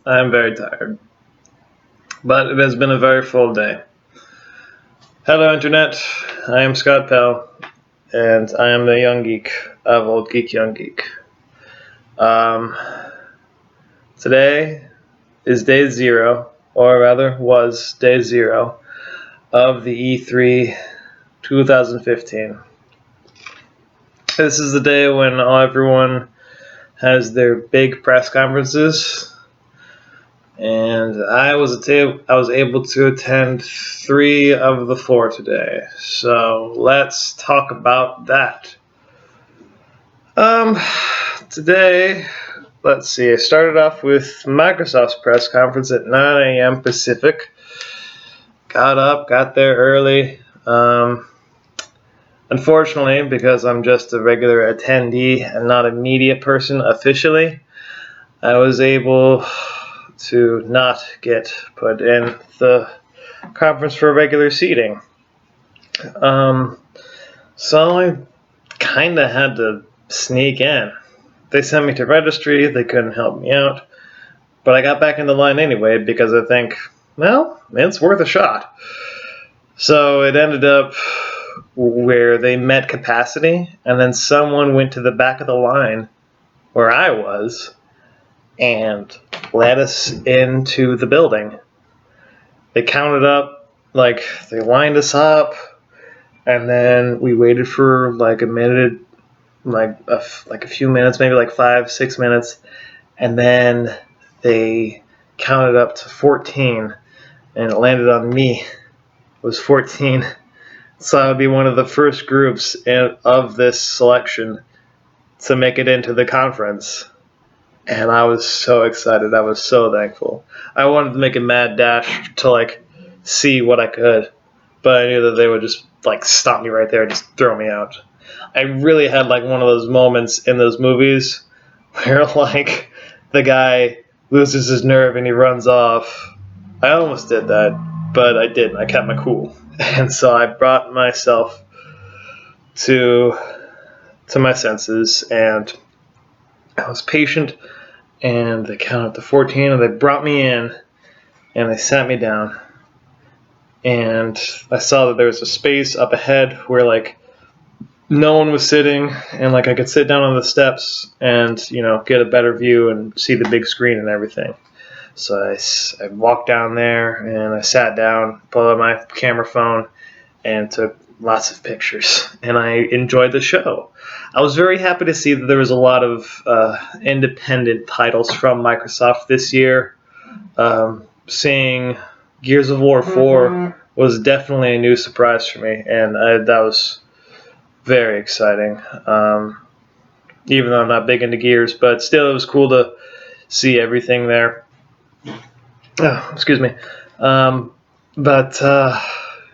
I'm very tired, but it has been a very full day. Hello, Internet. I am Scott Pell, and I am the Young Geek of Old Geek, Young Geek. Um, Today is day zero, or rather, was day zero of the E3 2015. This is the day when everyone has their big press conferences. And I was able to attend 3 of the 4 today. So let's talk about that. Today, let's see. I started off with Microsoft's press conference at 9 a.m. Pacific. Got there early. Unfortunately, because I'm just a regular attendee and not a media person officially, I was able to not get put in the conference for regular seating. So I kind of had to sneak in. They sent me to registry, they couldn't help me out, but I got back in the line anyway because I think, well, it's worth a shot. So it ended up where they met capacity, and then someone went to the back of the line where I was and led us into the building. They counted up, they lined us up, and then we waited for like a minute, a few minutes, maybe like 5-6 minutes, and then they counted up to 14, and it landed on me. It was 14, so I would be one of the first groups of this selection to make it into the conference. And I was so excited. I was so thankful. I wanted to make a mad dash to see what I could, but I knew that they would just stop me right there and just throw me out. I really had one of those moments in those movies where the guy loses his nerve and he runs off. I almost did that, but I didn't. I kept my cool, and so I brought myself to my senses, and I was patient. And they counted to 14, and they brought me in, and they sat me down. And I saw that there was a space up ahead where, no one was sitting, and, I could sit down on the steps and, get a better view and see the big screen and everything. So I walked down there, and I sat down, pulled out my camera phone, and took lots of pictures, and I enjoyed the show. I was very happy to see that there was a lot of independent titles from Microsoft this year. Seeing Gears of War 4 was definitely a new surprise for me, and that was very exciting. Even though I'm not big into Gears, but still it was cool to see everything there. Oh, excuse me.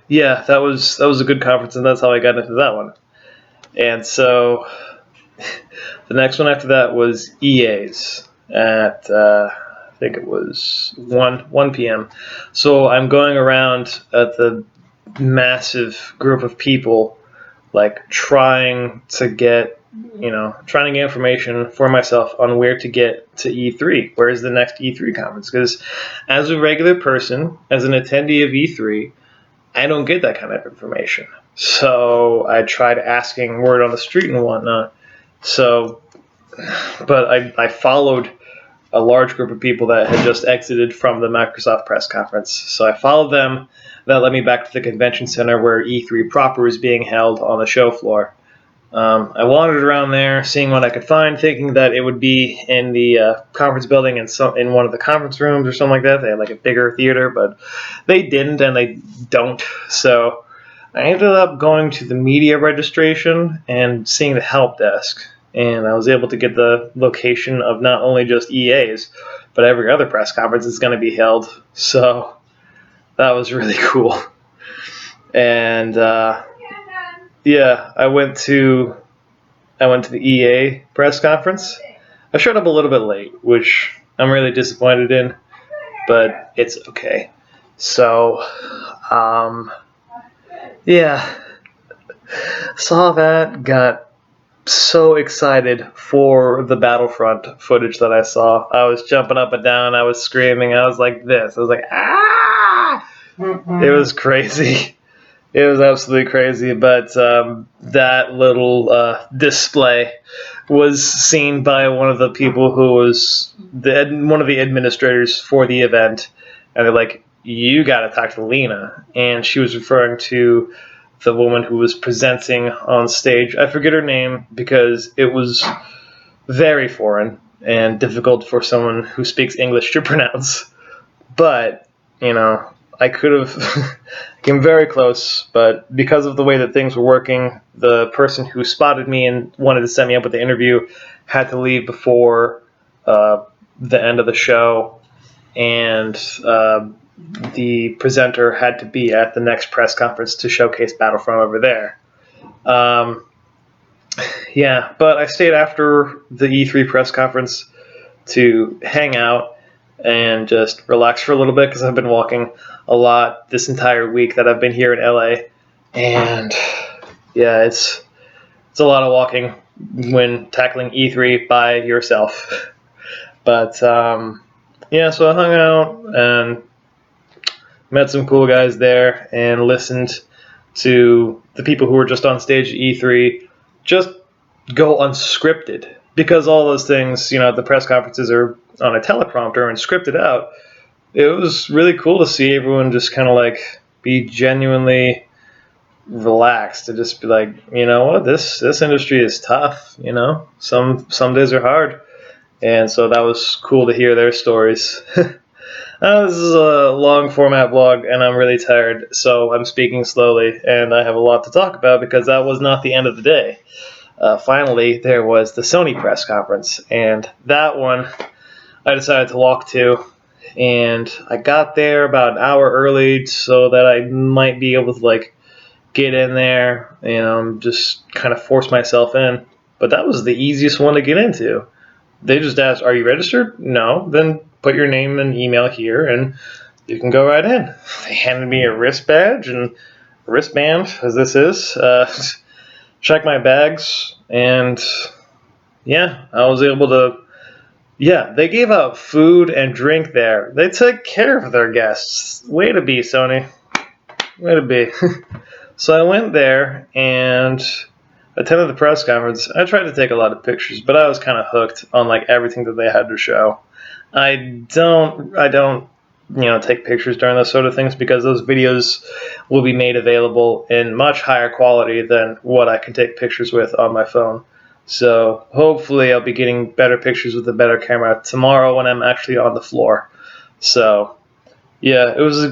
Yeah, that was a good conference, and that's how I got into that one. And so the next one after that was EA's at I think it was 1 p.m. So I'm going around at the massive group of people, trying to get information for myself on where to get to E3. Where is the next E3 conference? Because as a regular person, as an attendee of E3, I don't get that kind of information. So I tried asking word on the street and whatnot. But I followed a large group of people that had just exited from the Microsoft press conference. So I followed them. That led me back to the convention center where E3 proper is being held on the show floor. I wandered around there, seeing what I could find, thinking that it would be in the conference building in one of the conference rooms or something like that. They had a bigger theater, but they didn't, and they don't. So I ended up going to the media registration and seeing the help desk, and I was able to get the location of not only just EA's, but every other press conference that's going to be held. So that was really cool. And yeah, I went to the EA press conference. I showed up a little bit late, which I'm really disappointed in, but it's okay. So, yeah, saw that, got so excited for the Battlefront footage that I saw. I was jumping up and down. I was screaming. I was like this. I was like, ah! It was crazy. It was absolutely crazy. But that little display was seen by one of the people who was one of the administrators for the event. And they're like, you got to talk to Lena. And she was referring to the woman who was presenting on stage. I forget her name because it was very foreign and difficult for someone who speaks English to pronounce. But, I could have came very close, but because of the way that things were working, the person who spotted me and wanted to set me up with the interview had to leave before the end of the show, and the presenter had to be at the next press conference to showcase Battlefront over there. But I stayed after the E3 press conference to hang out and just relax for a little bit because I've been walking a lot this entire week that I've been here in LA. And it's a lot of walking when tackling E3 by yourself. But so I hung out and met some cool guys there and listened to the people who were just on stage at E3 just go unscripted, because all those things, the press conferences are on a teleprompter and scripted out. It was really cool to see everyone just kind of like be genuinely relaxed, to just be like, you know what, this industry is tough, some days are hard. And so that was cool to hear their stories. This is a long format vlog, and I'm really tired, so I'm speaking slowly, and I have a lot to talk about because that was not the end of the day. Finally, there was the Sony press conference, and that one I decided to walk to, and I got there about an hour early so that I might be able to get in there and just kind of force myself in. But that was the easiest one to get into. They just asked, "Are you registered?" "No." "Then put your name and email here, and you can go right in." They handed me a wristband, as this is. Check my bags, and I was able to. They gave out food and drink there. They took care of their guests. Way to be, Sony. Way to be. So I went there and attended the press conference. I tried to take a lot of pictures, but I was kind of hooked on everything that they had to show. I don't take pictures during those sort of things because those videos will be made available in much higher quality than what I can take pictures with on my phone. So hopefully I'll be getting better pictures with a better camera tomorrow when I'm actually on the floor. So it was a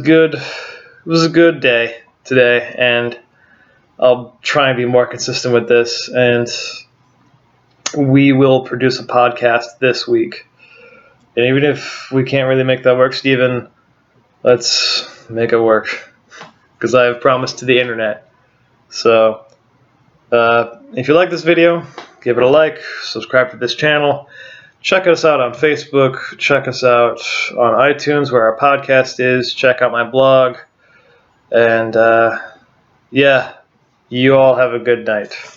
good day today, and I'll try and be more consistent with this, and we will produce a podcast this week. And even if we can't really make that work, Steven, let's make it work, because I have promised to the internet. So if you like this video, give it a like, subscribe to this channel, check us out on Facebook, check us out on iTunes where our podcast is, check out my blog, and you all have a good night.